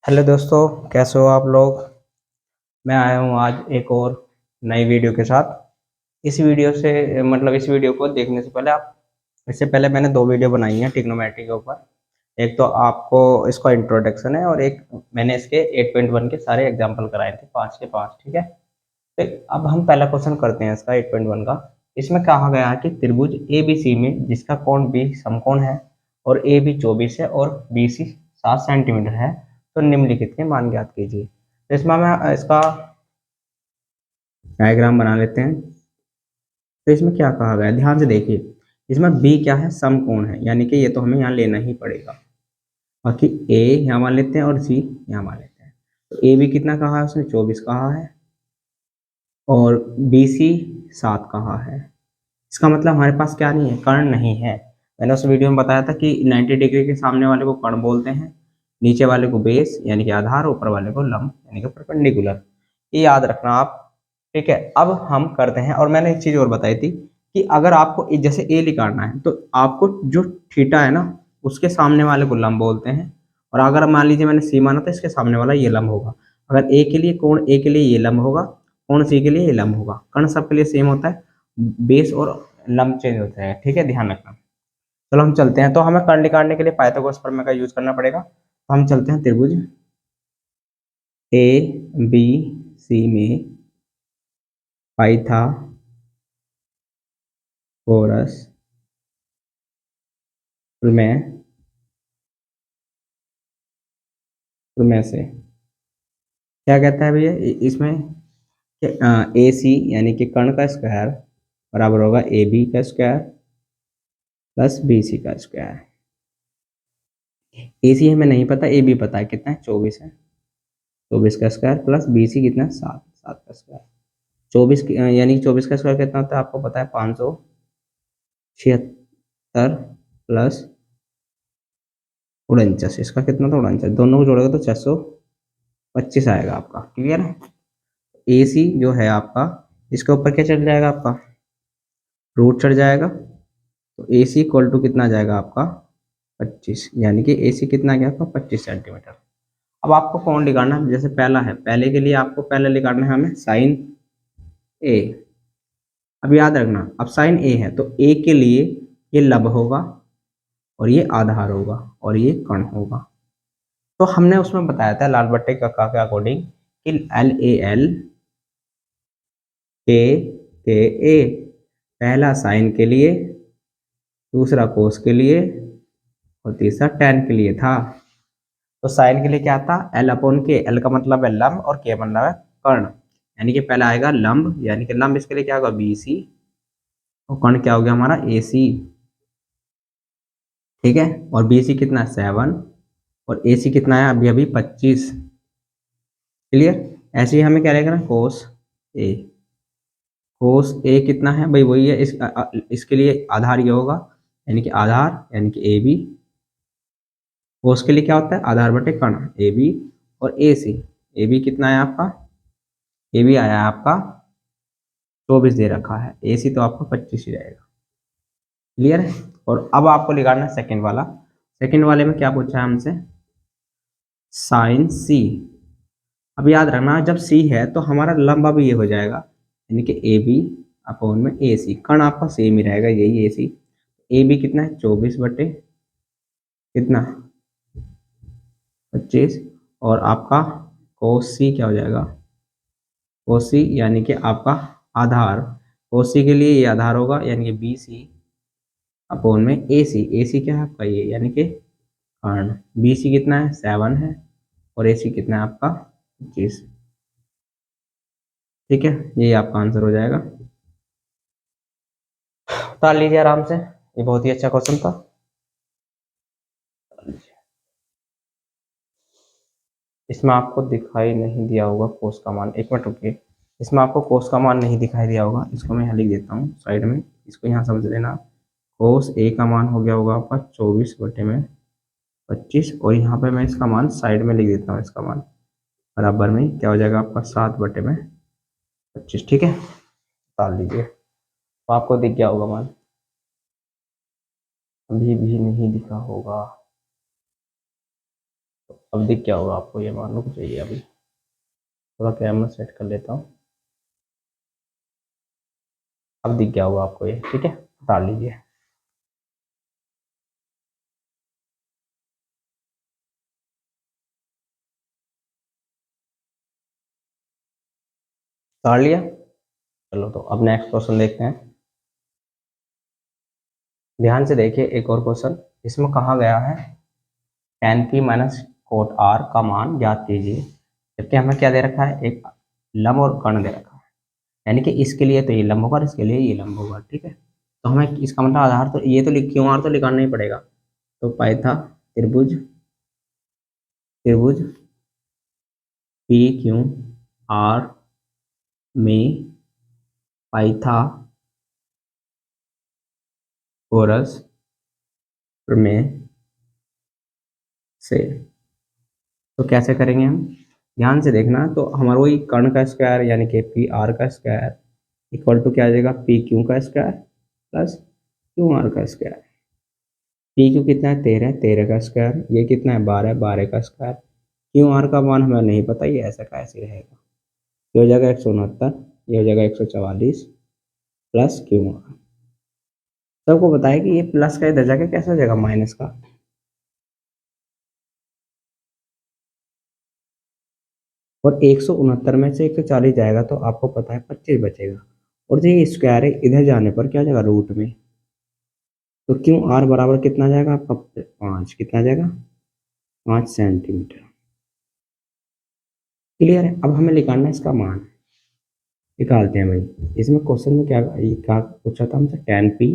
Hello दोस्तों, कैसे हो आप लोग। मैं आया हूँ आज एक और नई वीडियो के साथ। इस वीडियो से इस वीडियो को देखने से पहले आप इससे पहले मैंने दो वीडियो बनाई हैं ट्रिग्नोमेट्री के ऊपर। एक तो आपको इसका इंट्रोडक्शन है और एक मैंने इसके 8.1 के सारे एग्जाम्पल कराए थे, 5 के 5। ठीक है, तो अब हम पहला क्वेश्चन करते हैं इसका 8.1 का। इसमें कहा गया है कि त्रिभुज ए बी सी में जिसका कोण बी समकोण है और ए बी 24 है और बी सी 7 सेंटीमीटर है, तो निम्नलिखित के मान ज्ञात कीजिए। तो इसमें मैं इसका डायग्राम बना लेते हैं। तो इसमें क्या कहा गया है, ध्यान से देखिए। इसमें बी क्या है, समकोण है, यानी कि ये तो हमें यहाँ लेना ही पड़ेगा। बाकी ए यहाँ मान लेते हैं और सी यहाँ मान लेते हैं। तो ए बी कितना कहा है, उसने 24 कहा है और बी सी 7 कहा है। इसका मतलब हमारे पास क्या नहीं है, कर्ण नहीं है। मैंने उस वीडियो में बताया था कि 90 डिग्री के सामने वाले को कर्ण बोलते हैं, नीचे वाले को बेस यानी कि आधार, ऊपर वाले को लंब यानी कि परपेंडिकुलर। ये याद रखना आप। ठीक है, अब हम करते हैं। और मैंने एक चीज़ और बताई थी कि अगर आपको जैसे ए निकालना है तो आपको जो थीटा है ना, उसके सामने वाले को लंब बोलते हैं। और अगर मान लीजिए मैंने सी माना तो इसके सामने वाला ये लंब होगा। अगर ए के लिए कोण ए के लिए ये लंब होगा, कोण सी के लिए ये लंब होगा। कर्ण सबके लिए सेम होता है, बेस और लंब चेंज होता है। ठीक है, ध्यान रखना। चलो हम चलते हैं। तो हमें कर्ण निकालने के लिए पाइथागोरस प्रमेय का यूज करना पड़ेगा। तो हम चलते हैं त्रिभुज ए बी सी में पाइथागोरस प्रमेय प्रमेय से क्या कहता है भैया इसमें, ए सी यानी कि कर्ण का स्क्वायर बराबर होगा ए बी का स्क्वायर प्लस बी सी का स्क्वायर। ए सी हमें नहीं पता, ए बी पता है, कितना है 24 है। 24 का स्क्वायर प्लस बी सी कितना है 7, 7 का स्क्वायर। 24 यानी कि 24 का स्क्वायर कितना होता है आपको पता है, 576 प्लस 49। इसका कितना था 49, दोनों को जोड़ेगा तो 625 आएगा आपका। क्लियर है। ए सी जो है आपका, इसके ऊपर क्या चढ़ जाएगा आपका, रूट चढ़ जाएगा। तो ए सी इक्वल टू कितना आ जाएगा आपका 25, यानी कि ए सी कितना आ गया आपका 25 सेंटीमीटर। अब आपको कौन निकालना है, जैसे पहला है, पहले के लिए आपको पहले निकालना है हमें साइन ए। अब याद रखना, अब साइन ए है तो ए के लिए ये लंब होगा और ये आधार होगा और ये कर्ण होगा। तो हमने उसमें बताया था लाल बट्टे का के अकॉर्डिंग कि एल ए एल के ए, पहला साइन के लिए, दूसरा कोस के लिए और तीसरा टैन के लिए था। तो साइन के लिए क्या था, एल अपॉन के। एल का मतलब है लंब और के मतलब है कर्ण, यानी कि पहला आएगा लंब, यानी कि लंब इसके लिए क्या होगा बी सी और कर्ण क्या हो गया हमारा ए सी। ठीक है, और बी सी कितना है 7 और ए सी कितना है अभी अभी 25। क्लियर। ऐसे ही हमें क्या लेना कोस ए। कोस ए कितना है भाई, वही है इसके लिए आधार ये होगा, यानी कि आधार यानी कि ए बी। कोस के लिए क्या होता है आधार बटे कर्ण ए बी और ए सी। ए बी कितना है आपका, ए बी आया है आपका 24 दे रखा है, ए सी तो आपका 25 ही रहेगा। क्लियर है। और अब आपको निकालना है सेकंड वाला। सेकंड वाले में क्या पूछा है हमसे, साइन सी। अब याद रखना जब सी है तो हमारा लंबा भी ये हो जाएगा, यानी कि ए बी अपॉन में ए सी। कर्ण आपका सेम ही रहेगा, यही ए सी। ए बी कितना है 24 बटे कितना 25 और आपका कोस सी क्या हो जाएगा, कोस सी यानी कि आपका आधार। कोस सी के लिए ये आधार होगा, यानी कि बी सी अपॉन में ए सी। ए सी क्या है आपका ये, यानी कि कर्ण। बी सी कितना है 7 है और ए सी कितना है आपका 25। ठीक है, ये आपका आंसर हो जाएगा। उतार लीजिए आराम से, ये बहुत ही अच्छा क्वेश्चन था। इसमें आपको दिखाई नहीं दिया होगा कोस का मान, एक मिनट रुकिए। इसमें आपको कोस का मान नहीं दिखाई दिया होगा, इसको मैं यहाँ लिख देता हूँ साइड में, इसको यहाँ समझ लेना। कोस ए का मान हो गया होगा आपका 24 बटे में 25 और यहाँ पे मैं इसका मान साइड में लिख देता हूँ। इसका मान बराबर में क्या हो जाएगा आपका 7 बटे में 25। ठीक है, डाल लीजिए तो आपको दिख गया होगा मान, अभी भी नहीं दिखा होगा। अब दिख क्या होगा आपको, ये मान लो चाहिए। अभी थोड़ा कैमरा सेट कर लेता हूँ। अब दिख गया होगा आपको ये, ठीक है, डाल लीजिए। डाल लिया। चलो तो अब नेक्स्ट क्वेश्चन देखते हैं। ध्यान से देखिए एक और क्वेश्चन। इसमें कहा गया है tan p minus cot r का मान ज्ञात कीजिए। जबकि हमें क्या दे रखा है, एक लंब और कर्ण दे रखा है, यानी कि इसके लिए तो ये लंब होगा और इसके लिए ये लंब होगा, ठीक है। तो हमें इसका मतलब आधार तो ये तो क्यू आर तो निकालना ही पड़ेगा। तो पाइथा त्रिभुज त्रिभुज पी क्यू आर में पाइथा कोरस प्रमेय से। तो कैसे करेंगे हम, ध्यान से देखना। तो हमारा वही कर्ण का स्क्वायर यानी कि पी आर का स्क्वायर इक्वल टू क्या आ जाएगा, पी क्यू का स्क्वायर प्लस क्यू आर का स्क्वायर। पी क्यू कितना है 13, 13 का स्क्वायर, ये कितना है 12, 12 का स्क्वायर। क्यू आर का मान हमें नहीं पता, ये ऐसा का ऐसे रहेगा। ये हो जाएगा 169, ये हो जाएगा 144 प्लस क्यू आर। सबको पता है कि ये प्लस का इधर जाके कैसे हो जाएगा माइनस का। और 169 में से 140 जाएगा तो आपको पता है 25 बचेगा। और जो ये स्क्वायर है इधर जाने पर क्या हो जाएगा रूट में। तो क्यू आर बराबर कितना जाएगा आपका 5, कितना जाएगा 5 सेंटीमीटर। क्लियर है। अब हमें निकालना है इसका मान, निकालते हैं भाई। इसमें क्वेश्चन में क्या पूछा था हमसे, tan p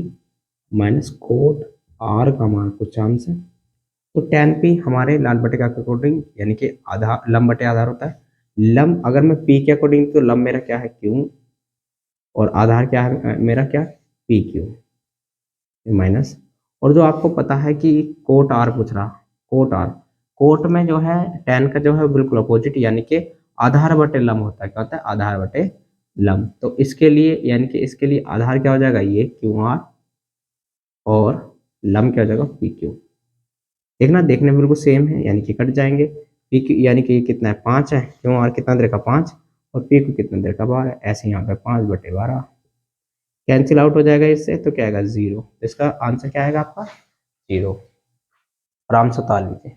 minus cot r का मान पूछा हमसे। तो tan p हमारे लाल बटे के अकॉर्डिंग यानी कि आधार लंब बटे आधार होता है। लंब अगर मैं p के अकॉर्डिंग, तो लंब मेरा क्या है q और आधार क्या है मेरा क्या पी क्यू माइनस। और जो आपको पता है कि कोट आर पूछ रहा, कोट आर, कोट में जो है टेन का जो है बिल्कुल अपोजिट यानी कि आधार बटे लंब होता है। क्या होता है आधार बटे लंब। तो इसके लिए यानी कि इसके लिए आधार क्या हो जाएगा ये क्यू आर और लंब क्या हो जाएगा पी क्यू। देखना देखने में बिल्कुल सेम है यानी कि कट जाएंगे। पी क्यू यानी कि ये कितना है 5 है, क्यू आर कितना देर का 5 और पी क्यू कितना देर का 12। ऐसे यहाँ पे 5/12 कैंसिल आउट हो जाएगा इससे, तो क्या आएगा 0। तो इसका आंसर क्या आएगा आपका 0। आराम से उतार लीजिए।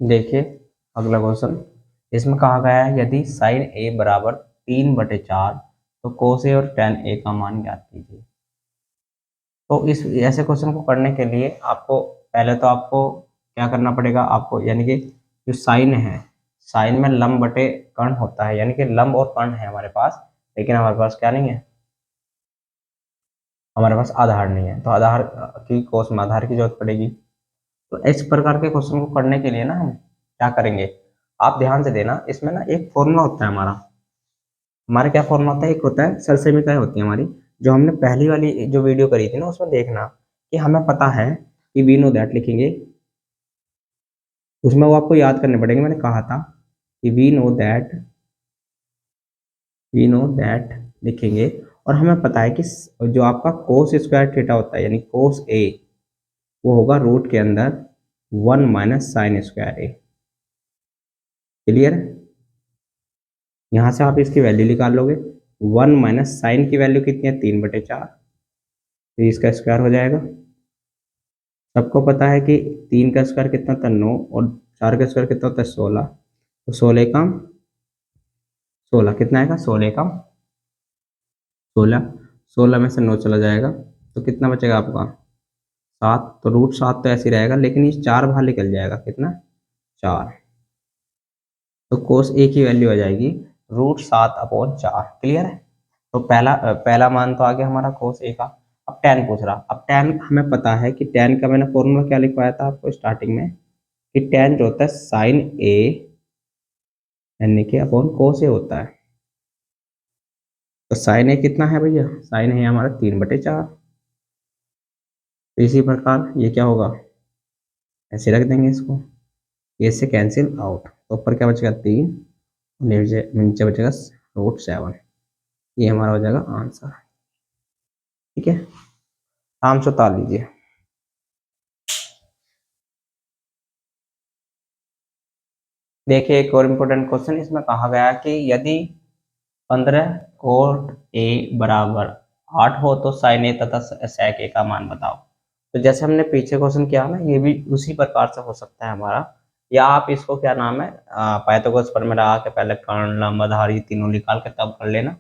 देखिए अगला क्वेश्चन। इसमें कहा गया है यदि साइन ए बराबर 3/4 तो कोस ए और टेन ए का मान ज्ञात कीजिए। तो इस ऐसे क्वेश्चन को करने के लिए आपको पहले तो आपको क्या करना पड़ेगा, आपको यानी कि जो साइन है, साइन में लंब बटे कर्ण होता है, यानी कि लंब और कर्ण है हमारे पास, लेकिन हमारे पास क्या नहीं है, हमारे पास आधार नहीं है। तो आधार की कोस में आधार की जरूरत पड़ेगी। तो इस प्रकार के क्वेश्चन को करने के लिए ना हम क्या करेंगे, आप ध्यान से देना। इसमें ना एक फॉर्मूला होता है हमारा, हमारा क्या फॉर्मूला होता है, एक होता है सरसमीकरण होती है हमारी, जो हमने पहली वाली जो वीडियो करी थी ना उसमें देखना कि हमें पता है कि वी नो दैट लिखेंगे। उसमें वो आपको याद करने पड़ेंगे। मैंने कहा था कि वी नो दैट लिखेंगे। और हमें पता है कि जो आपका कोस स्क्वायर थीटा होता है यानी कोस ए, वो होगा रूट के अंदर 1 माइनस साइन स्क्वायर ए। क्लियर। यहाँ से आप इसकी वैल्यू निकाल लोगे। 1 माइनस साइन की वैल्यू कितनी है 3/4, तो इसका स्क्वायर हो जाएगा। सबको पता है कि 3 का स्क्वायर कितना था 9 और 4 का स्क्वायर कितना होता है 16। तो 16 कम 16 कितना आएगा, 16 कम 16, 16 में से 9 चला जाएगा तो कितना बचेगा आपका 7। तो रूट 7 तो ऐसे ही रहेगा, लेकिन ये 4 बाहर निकल जाएगा, कितना 4। तो कोस ए की वैल्यू आ जाएगी √7/4। क्लियर है। तो पहला मान तो आ गया हमारा कोस ए का। अब टेन पूछ रहा। अब टेन हमें पता है कि टेन का मैंने फॉर्मूला क्या लिखवाया था आपको स्टार्टिंग में, कि टेन जो होता है साइन ए यानी कि अपॉन कोस ए होता है। तो साइन ए कितना है भैया, साइन है हमारा 3/4। तो इसी प्रकार ये क्या होगा, ऐसे रख देंगे इसको, ये से कैंसिल आउट। तो ऊपर क्या बचेगा 3, नीचे नीचे बचेगा √7। ये हमारा हो जाएगा आंसर। ठीक है, आराम से उतार लीजिए। देखिए एक और इम्पोर्टेंट क्वेश्चन इसमें कहा गया कि यदि 15 कोट ए बराबर 8 हो तो साइन ए तथा सेक ए का मान बताओ। तो जैसे हमने पीछे क्वेश्चन किया ना, ये भी उसी प्रकार से हो सकता है हमारा। या आप इसको क्या नाम है, पाइथागोरस प्रमेय लगा के पहले कर्ण लंब आधार ये तीनों निकाल के तब कर लेना।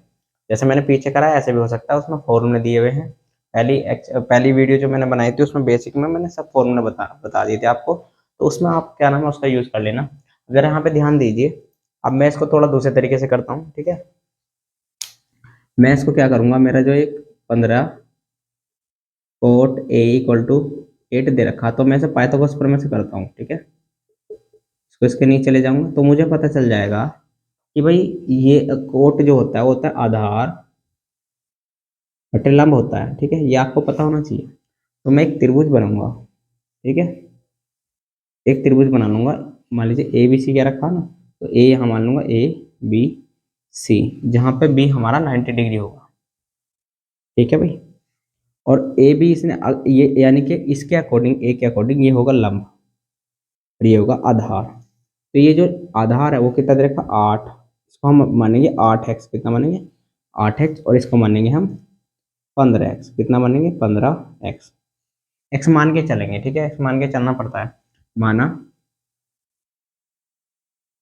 जैसे मैंने पीछे करा है ऐसे भी हो सकता है, उसमें फॉर्मूले दिए हुए हैं। पहली वीडियो जो मैंने बनाई थी उसमें बेसिक में मैंने सब फॉर्मूले बता दिए थे आपको, तो उसमें आप क्या नाम है उसका यूज कर लेना। अगर यहाँ पे ध्यान दीजिए, अब मैं इसको थोड़ा दूसरे तरीके से करता हूँ, ठीक है। मैं इसको क्या करूंगा, मेरा जो एक 15 कोट ए इक्वल टू 8 दे रखा, तो मैं इसे पाइथागोरस प्रमेय से करता हूँ, ठीक है। इसको इसके नीचे ले जाऊंगा तो मुझे पता चल जाएगा कि भाई ये कोट जो होता है वो होता है आधार बटे लंब होता है, ठीक है, ये आपको पता होना चाहिए। तो मैं एक त्रिभुज बनाऊंगा, ठीक है, एक त्रिभुज बना लूंगा। मान लीजिए ए बी सी क्या रखा ना, तो ए यहाँ मान लूंगा ए बी सी, जहाँ पे बी हमारा 90 डिग्री होगा, ठीक है भाई। और ए बी इसने ये यानी कि इसके अकॉर्डिंग, ए के अकॉर्डिंग ये होगा लंब और ये होगा आधार। तो ये जो आधार है वो कितना दे रखा 8, इसको हम मानेंगे 8x, कितना मानेंगे 8x, और इसको मानेंगे हम 15x, कितना मानेंगे 15x। x मान के चलेंगे, ठीक है, x मान के चलना पड़ता है। माना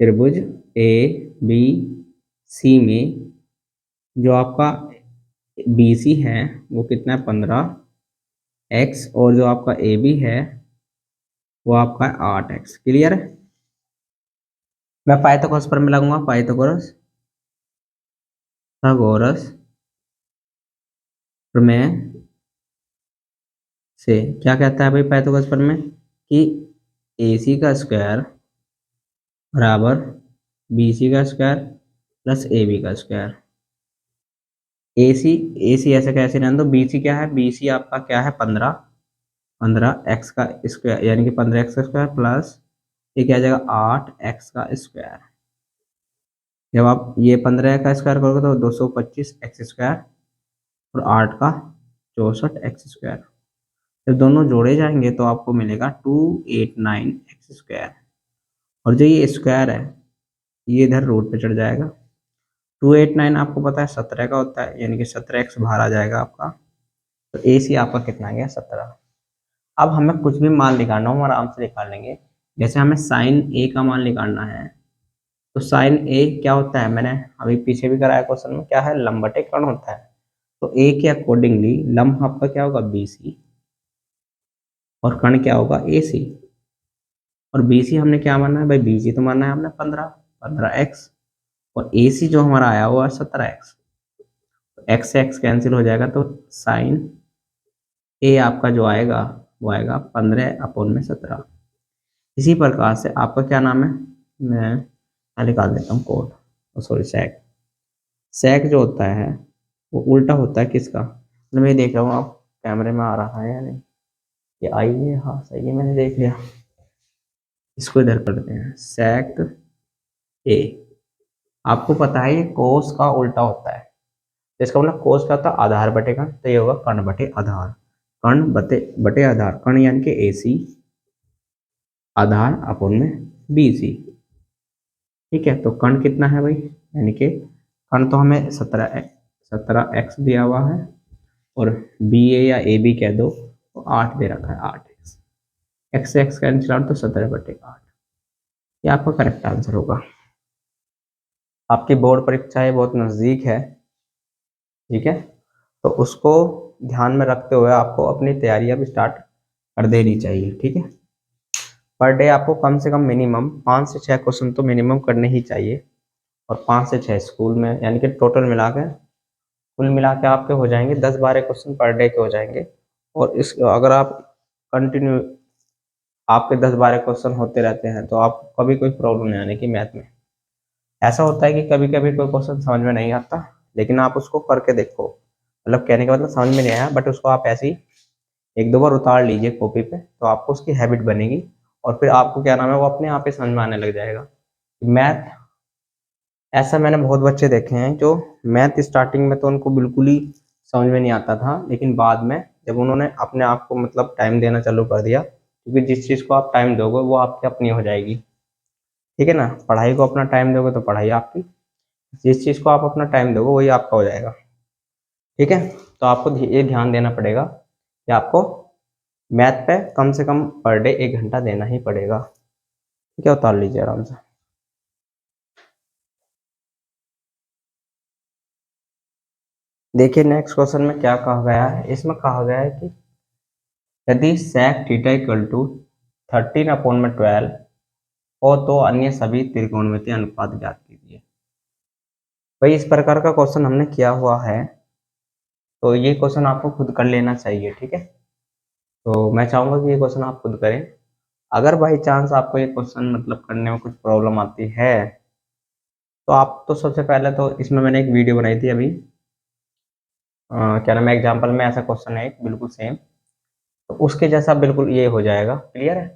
त्रिभुज ए बी सी में जो आपका बी सी है वो कितना है 15x, और जो आपका ए बी है वो आपका है 8x। क्लियर है। मैं पाइथागोरस पर में लगूंगा, पाइथागोरस पाइथागोरस प्रमेय से क्या कहता है भाई पाइथागोरस प्रमेय, कि ए सी का स्क्वायर बराबर बी सी का स्क्वायर प्लस ए बी का स्क्वायर। ए सी ऐसे कैसे रहने दो, बी सी क्या है, बी सी आपका क्या है 15, 15x का स्क्वायर यानी कि 15x का स्क्वायर प्लस ये क्या आ जाएगा 8x का स्क्वायर। जब आप ये 15 का स्क्वायर करोगे तो 225x स्क्वायर और 8 का 64x स्क्वायर। जब दोनों जोड़े जाएंगे तो आपको मिलेगा 289x स्क्वायर, और जो ये स्क्वायर है ये इधर रूट पे चढ़ जाएगा। 289 आपको पता है 17 का होता है, यानी कि 17x बाहर आ जाएगा आपका। तो ए सी आपका कितना आ गया 17। अब हमें कुछ भी मान निकालना हो हम आराम से निकाल लेंगे। जैसे हमें साइन ए का मान निकालना है, तो साइन ए क्या होता है, मैंने अभी पीछे भी कराया क्वेश्चन में, क्या है लंब बटे कर्ण होता है। तो ए के अकॉर्डिंगली लंब आपका क्या होगा बी सी, और कर्ण क्या होगा ए सी। और बी सी हमने क्या मानना है भाई, बी सी तो मानना है हमने 15x, और ए सी जो हमारा आया हुआ है 17x। तो एक्स से एक्स कैंसिल हो जाएगा, तो साइन ए आपका जो आएगा वो आएगा 15/17। इसी प्रकार से आपका क्या नाम है, मैं निकाल देता हूँ कोड, सॉरी सेक। सेक जो होता है वो उल्टा होता है किसका, मतलब मैं देख रहा हूँ आप कैमरे में आ रहा है या नहीं, ये आई है, हाँ सही है, मैंने देख लिया। इसको इधर कर देते हैं सेक ए। आपको पता है ये कोस का उल्टा होता है, तो इसका मतलब कोस का होता है आधार बटे कर्ण, तो ये होगा कर्ण बटे आधार। कर्ण बटे बटे आधार, कर्ण यानी कि ए सी, आधार अपन में बी सी, ठीक है। तो कर्ण कितना है भाई, यानी कि कर्ण तो हमें 17x दिया हुआ है, और बी ए या ए बी कह दो तो 8 दे रखा है 8x, एक्स से एक्स कैंसिल आउट तो 17/8। ये आपका करेक्ट आंसर होगा। आपकी बोर्ड परीक्षाएं बहुत नज़दीक है, ठीक है, तो उसको ध्यान में रखते हुए आपको अपनी तैयारियां भी स्टार्ट कर देनी चाहिए, ठीक है। पर डे आपको कम से कम मिनिमम 5 से 6 क्वेश्चन तो मिनिमम करने ही चाहिए, और 5 से 6 स्कूल में, यानी कि टोटल मिला के कुल मिला के आपके हो जाएंगे 10-12 क्वेश्चन पर डे के हो जाएंगे। और इस अगर आप कंटिन्यू आपके 10-12 क्वेश्चन होते रहते हैं तो आपको कभी कोई प्रॉब्लम नहीं आने की मैथ में। ऐसा होता है कि कभी कभी कोई क्वेश्चन समझ में नहीं आता, लेकिन आप उसको करके देखो, मतलब कहने का मतलब समझ में नहीं आया बट उसको आप ऐसे ही 1-2 बार उतार लीजिए कॉपी पे, तो आपको उसकी हैबिट बनेगी, और फिर आपको क्या नाम है वो अपने आप ही समझ में आने लग जाएगा। मैथ, ऐसा मैंने बहुत बच्चे देखे हैं जो मैथ स्टार्टिंग में तो उनको बिल्कुल ही समझ में नहीं आता था, लेकिन बाद में जब उन्होंने अपने आप को मतलब टाइम देना चालू कर दिया, क्योंकि जिस चीज़ को आप टाइम दोगे वो आपकी अपनी हो जाएगी। ठीक है ना। पढ़ाई को अपना टाइम दोगे तो पढ़ाई आपकी, जिस चीज़ को आप अपना टाइम दोगे वही आपका हो जाएगा। ठीक है, तो आपको ये ध्यान देना पड़ेगा कि आपको मैथ पे कम से कम पर डे 1 घंटा देना ही पड़ेगा। ठीक है, उतार लीजिए आराम से। देखिए नेक्स्ट क्वेश्चन में क्या कहा गया है, इसमें कहा गया है कि यदि sec थीटा इक्वल टू 13/12 हो तो अन्य सभी त्रिकोणमितीय अनुपात ज्ञात कीजिए। भाई इस प्रकार का क्वेश्चन हमने किया हुआ है, तो ये क्वेश्चन आपको खुद कर लेना चाहिए। ठीक है, तो मैं चाहूंगा कि ये क्वेश्चन आप खुद करें। अगर बाई चांस आपको ये क्वेश्चन मतलब करने में कुछ प्रॉब्लम आती है, तो आप तो सबसे पहले तो इसमें मैंने एक वीडियो बनाई थी अभी, क्या नाम है, एग्जाम्पल में ऐसा क्वेश्चन है एक बिल्कुल सेम, तो उसके जैसा बिल्कुल ये हो जाएगा। क्लियर है,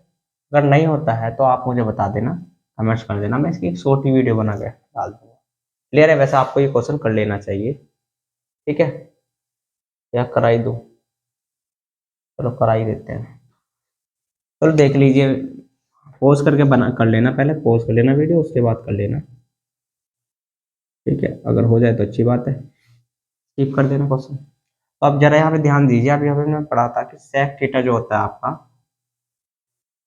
अगर नहीं होता है तो आप मुझे बता देना, कमेंट्स कर देना, मैं इसकी एक छोटी वीडियो बना के डाल दूंगा। क्लियर है, वैसे आपको ये क्वेश्चन कर लेना चाहिए। ठीक है, या करा ही दूँ, चलो करा ही देते हैं। चलो देख लीजिए, पॉज करके बना कर लेना, पहले पॉज कर लेना वीडियो, उसके बाद कर लेना। ठीक है, अगर हो जाए तो अच्छी बात है, स्किप कर देना क्वेश्चन। तो अब जरा यहाँ पे ध्यान दीजिए, अब यहाँ पे मैंने पढ़ा था कि सेक थीटा जो होता है आपका,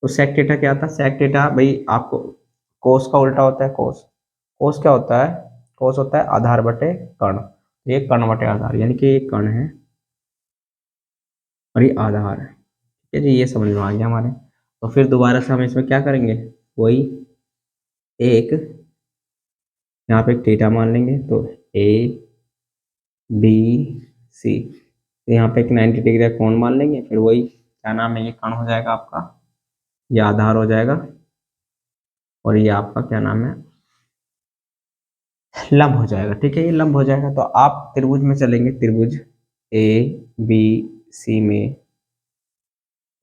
तो सेक थीटा क्या था, सेक थीटा भाई आपको कोस का उल्टा होता है कोस। कोस क्या होता है, कोस होता है आधार बटे कर्ण, ये कर्ण बटे आधार, यानी कि ये कर्ण है और ये आधार है। ठीक है जी, ये समझ में आ गया हमारे। तो फिर दोबारा से हम इसमें क्या करेंगे, वही एक यहाँ पे एक थीटा मान लेंगे, तो ए बी सी, तो यहाँ पे एक 90 डिग्री का कोण मान लेंगे, फिर वही क्या नाम है, ये कर्ण हो जाएगा आपका, ये आधार हो जाएगा, और ये आपका क्या नाम है, लंब हो जाएगा। ठीक है, ये लंब हो जाएगा। तो आप त्रिभुज में चलेंगे, त्रिभुज ए बी सी में,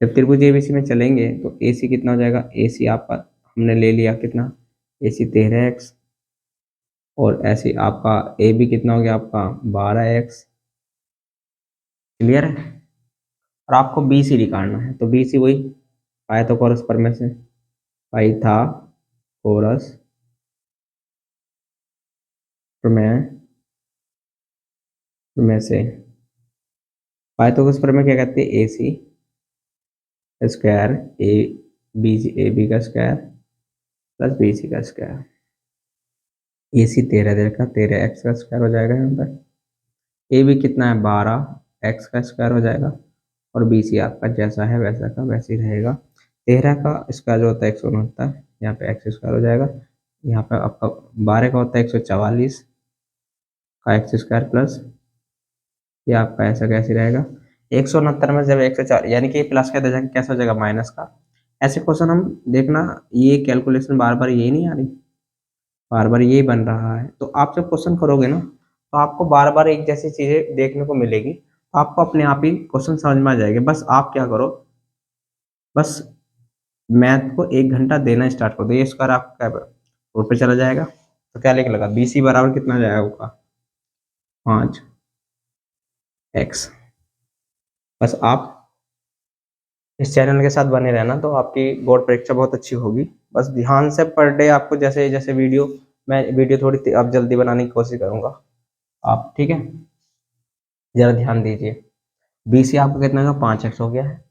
जब त्रिभुज ए बी सी में चलेंगे तो ए सी कितना हो जाएगा, ए सी आपका हमने ले लिया कितना, ए सी 13x, और ऐसे आपका ए बी कितना हो गया आपका 12x। क्लियर है, और आपको बी सी निकालना है, तो बी सी वही पाइथागोरस प्रमेय से, पाइथागोरस प्रमेय, प्रमेय से, पाइथागोरस प्रमेय क्या कहते हैं, ए सी स्क्वायर ए बी का स्क्वायर प्लस बी सी का स्क्वायर, ए सी 13 का 13x का स्क्वायर हो जाएगा यहाँ पर, ए बी कितना है 12x का स्क्वायर हो जाएगा, और बी सी आपका जैसा है वैसा का वैसे ही रहेगा। 13 का स्क्वायर जो होता है 169, यहाँ पे एक्स स्क्वायर हो जाएगा, यहाँ पे आपका 12 का होता है 144 का एक्स स्क्वायर प्लस ये आपका ऐसा कैसे रहेगा, 169 में जब 104 यानी कि प्लस का जगह कैसा हो जाएगा माइनस का। ऐसे क्वेश्चन हम देखना, ये कैलकुलेशन बार बार ये नहीं आ रही, बार बार ये बन रहा है, तो आप जब क्वेश्चन करोगे ना तो आपको बार बार एक जैसी चीजें देखने को मिलेगी, तो आपको अपने आप ही क्वेश्चन समझ में आ जाएंगे। बस आप क्या करो, बस मैथ को 1 घंटा देना स्टार्ट कर दो, ये स्क्वायर आपका रोड पे चला जाएगा, तो क्या लिख लगा, बी सी बराबर कितना जाएगा आपका 5x। बस आप इस चैनल के साथ बने रहना, तो आपकी बोर्ड परीक्षा बहुत अच्छी होगी। बस ध्यान से पर डे आपको जैसे जैसे वीडियो, मैं वीडियो थोड़ी अब जल्दी बनाने की कोशिश करूंगा आप, ठीक है, जरा ध्यान दीजिए। बी सी आपका कितना का 5x हो गया है।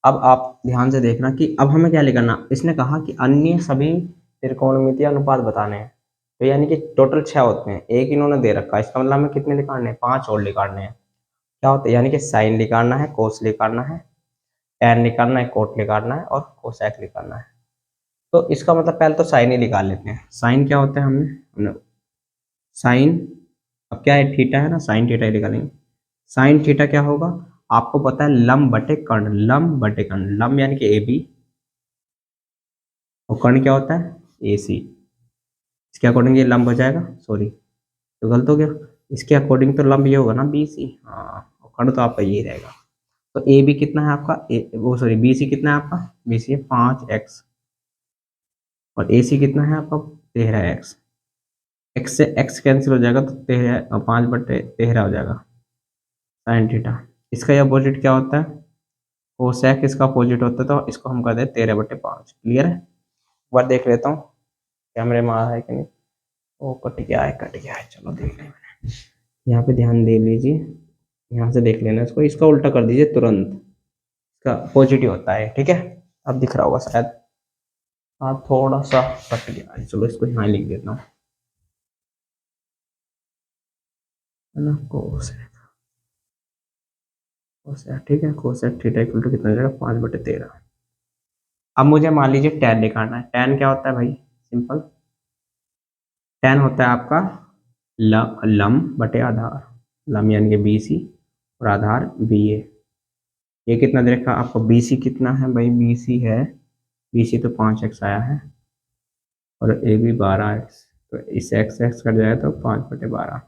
अब आप ध्यान से देखना कि अब हमें क्या लिखना, इसने कहा कि अन्य सभी त्रिकोणमितीय अनुपात बताने हैं, तो यानी कि टोटल 6 होते हैं, एक इन्होंने दे रखा है, इसका मतलब हमें कितने निकालने हैं, 5 और निकालने हैं। क्या होता है, यानी कि साइन निकालना है, कोस निकालना है, टैन निकालना है, कोट निकालना है, और कोसेक निकालना है। तो इसका मतलब पहले तो साइन ही निकाल लेते हैं। साइन क्या होता है, हमने साइन, अब क्या है थीटा है ना, साइन थीटा ही निकालेंगे। साइन थीटा क्या होगा, आपको पता है लंब बटे कर्ण, लंब बटे कर्ण, लंब यानी कि ए बी, और कर्ण क्या होता है ए सी। इसके अकॉर्डिंग ये लंब हो जाएगा, सॉरी तो गलत हो गया, इसके अकॉर्डिंग तो लंब ये होगा ना बी सी, हाँ, और कर्ण तो आपका यही रहेगा। तो ए बी कितना है आपका, वो सॉरी बी सी कितना है आपका, बी सी है 5x, और ए सी कितना है आपका 13x। एक्स से एक्स कैंसिल हो जाएगा, तो 13 5/13 हो जाएगा साइन थीटा। इसका ये अपोजिट क्या होता है, कोसेक इसका अपोजिट होता है, तो इसको हम कर दें 13/5। क्लियर है, एक बार देख लेता हूँ, कैमरे में आ रहा है कि नहीं? वो कट गया है, कट गया है, चलो देख लें। यहाँ पे ध्यान दे लीजिए, यहाँ से देख लेना इसको, इसका उल्टा कर दीजिए तुरंत, इसका पॉजिटिव होता है, ठीक है। अब दिख रहा होगा शायद, हाँ थोड़ा सा कट गया है, चलो इसको यहाँ लिख देता हूँ, है ना, कोसेक, कोसेक, ठीक है, कोसेक थीटा इक्वल टू कितना हो जाएगा, 5/13। अब मुझे मान लीजिए tan निकालना है। tan क्या होता है भाई, सिंपल, tan होता है आपका लम बटे आधार, लम यानी कि BC और आधार BA। ये कितना दे रखा आपको, BC कितना है भाई, BC है, BC तो 5x आया है और AB 12x, तो इस x कट जाए तो 5/12,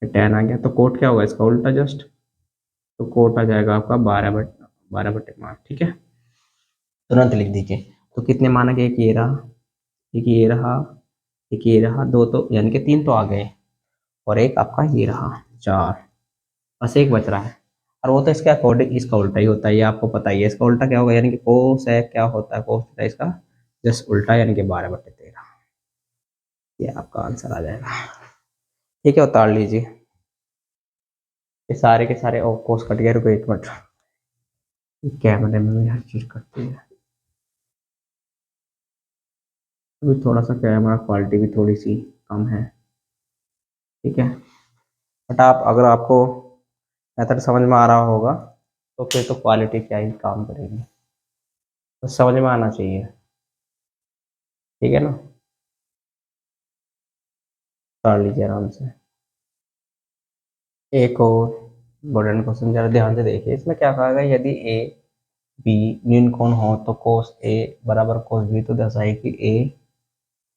tan आ गया। तो कोट क्या होगा इसका उल्टा जस्ट, तो कोट आ जाएगा आपका 12/5, ठीक है, तुरंत लिख दीजिए। तो कितने मानक, एक ये रहा, एक ये रहा, एक ये रहा, दो तो यानी कि 3 तो आ गए, और एक आपका ये रहा 4, बस एक बच रहा है। और वो तो इसके अकॉर्डिंग इसका उल्टा ही होता है, ये आपको पता ही है। इसका उल्टा क्या होगा, यानी कि कोसेक क्या होता है, कोस इसका जस्ट उल्टा, यानी कि 12/13। ये आपका आंसर आ जाएगा, ठीक है, उतार लीजिए। ये सारे के सारे, ओ कोस कट गया, रुको 1 मिनट, कैमरे में भी हर चीज कटती है, अभी थोड़ा सा कैमरा क्वालिटी भी थोड़ी सी कम है, ठीक है। बट आप अगर आपको मेथड समझ में आ रहा होगा तो फिर तो क्वालिटी क्या ही काम करेगी, तो समझ में आना चाहिए, ठीक है ना, कर लीजिए आराम से। एक और इम्पोर्टेंट क्वेश्चन जरा ध्यान से देखिए, इसमें क्या कहा गया, यदि ए बी न्यून कोण हो तो कोस ए बराबर कोस बी, तो दर्शाइए कि ए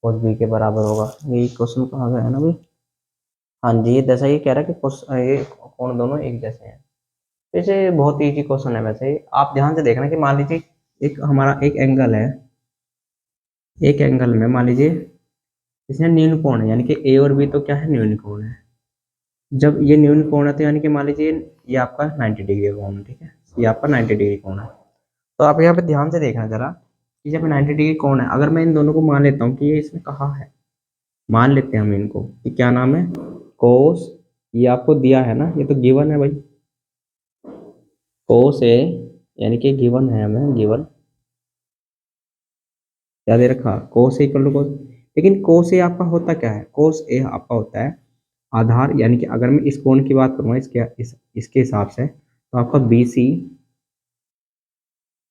कोस बी के बराबर होगा। यही क्वेश्चन कहा गया है ना भाई, हाँ जी, ये दर्शाइए, कह रहा है कि कोस ये कोण दोनों एक जैसे हैं। वैसे बहुत ईजी क्वेश्चन है, वैसे आप ध्यान से देखना कि मान लीजिए एक हमारा एक एंगल है, एक एंगल में मान लीजिए इसमें न्यून कोण है, यानी कि ए और बी तो क्या है, न्यून कोण है। जब ये न्यून कोण है तो यानी कि मान लीजिए ये आपका 90 डिग्री कोण है, ठीक है, ये आपका 90 डिग्री कोण है। तो आप यहाँ पे ध्यान से देखना जरा कि जब 90 डिग्री कोण है, अगर मैं इन दोनों को मान लेता हूँ कि ये इसमें कहा है, मान लेते हैं हम इनको कि क्या नाम है, कोस, ये आपको दिया है ना, ये तो गिवन है भाई, कोस ए, यानी कि गिवन है हमें, गिवन क्या दे रखा, कोस ए इक्वल टू कोस, लेकिन कोस ए आपका होता क्या है, कोस ए आपका होता है आधार, यानी कि अगर मैं इस कोण की बात करूंगा इसके हिसाब से, तो आपका BC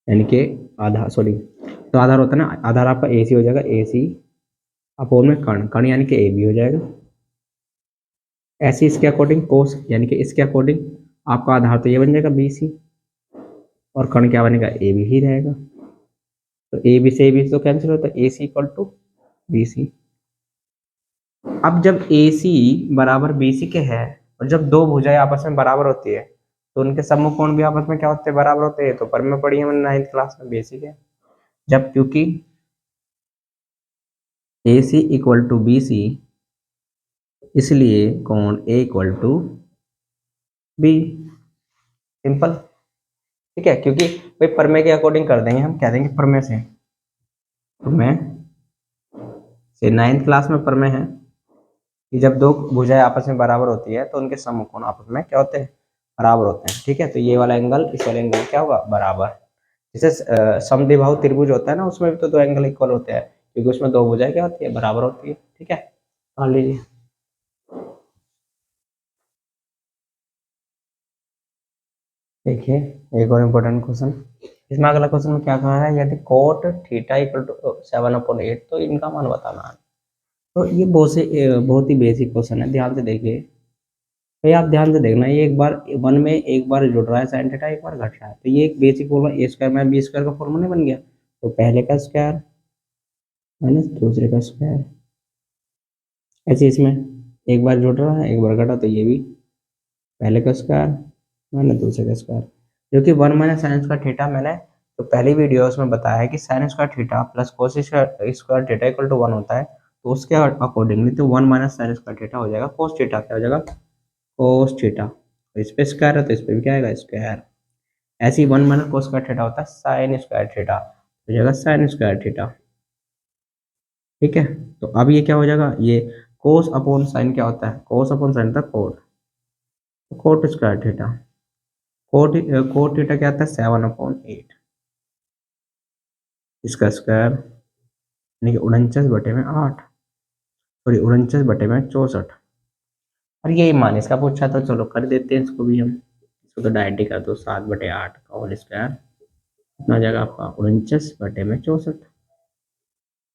यानी कि आधार, सॉरी, तो आधार होता है ना, आधार आपका AC हो जाएगा, AC अपोन में कर्ण, कर्ण यानी कि AB हो जाएगा, ऐसे इसके अकॉर्डिंग कोस यानी कि इसके अकॉर्डिंग आपका आधार तो ये बन जाएगा BC, और कर्ण क्या बनेगा, AB ही रहेगा। तो AB से AB तो कैंसिल होता है, AC इक्वल टू BC। अब जब AC बराबर BC के है, और जब दो भुजाएं आपस में बराबर होती है, तो उनके समकोण भी आपस में क्या होते हैं, बराबर होते हैं। तो पर में पढ़ी है मैंने 9th क्लास में, बेसिक है। जब क्योंकि AC इक्वल टू BC, इसलिए कोण A equal to B, simple, ठीक है। क्योंकि भाई प्रमेय के अकॉर्डिंग कर देंगे, हम कह देंगे प्रमेय से, प्रमेय से 9th क्लास में प्रमेय है कि जब दो भुजाएं आपस में बराबर होती है तो उनके समकोण आपस में क्या होते हैं, बराबर होते हैं, ठीक है। तो ये वाला एंगल इस वाले एंगल क्या होगा, बराबर। जैसे समद्विबाहु त्रिभुज होता है ना, उसमें भी तो दो एंगल इक्वल होते हैं, क्योंकि उसमें दो भुजाएं क्या होती है, बराबर होती है, ठीक है। मान लीजिए देखिए एक और इम्पोर्टेंट क्वेश्चन, इसमें अगला क्वेश्चन में क्या कहा है, यदि कोट थीटा इक्वल टू 7/8, तो इनका मान बताना है। तो ये बहुत ही बेसिक क्वेश्चन है, ध्यान से देखिए। तो ये आप ध्यान से देखना, ये एक बार वन में एक बार जुड़ रहा है साइन थीटा, एक बार घट रहा है, तो ये एक बेसिक फॉर्मूला ए स्क्वायर माइनस बी स्क्वायर का फॉर्मूला नहीं बन गया। तो पहले का स्क्वायर माइनस दूसरे का स्क्वायर, ऐसे इसमें एक बार जुड़ रहा है एक बार घटा, तो ये भी पहले का स्क्वायर माइनस दूसरे का स्क्वायर, जो कि 1 माइनस साइन स्क्वायर थीटा, मैंने तो पहली वीडियो में बताया है कि sine square theta plus cos square theta equal to 1 होता है। तो उसके अकॉर्डिंगली तो 1 माइनस साइन स्क्वायर थीटा हो जाएगा, कोस थीटा क्या हो जाएगा, कोस थीटा। तो इस पे स्क्वायर है तो इस पे भी क्या आएगा, स्क्वायर। ऐसे ही 1 माइनस कोस स्क्वायर थीटा होता है साइन स्क्वायर थीटा, हो जाएगा साइन स्क्वायर थीटा। ठीक है। तो अब ये क्या हो जाएगा, ये कोस अपॉन साइन क्या होता है, कोस अपॉन साइन था cot, cot square theta, cot cot theta क्या आता है 7/8, इसका स्क्वायर यानी कि 49/8, सॉरी 49/64। और यही मान इसका पूछा तो चलो कर देते हैं इसको भी हम, इसको तो डायरेक्ट ही कर दो, 7/8 का होल स्क्वायर कितना हो जाएगा आपका 49/64।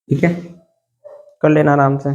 ठीक है, कर लेना आराम से।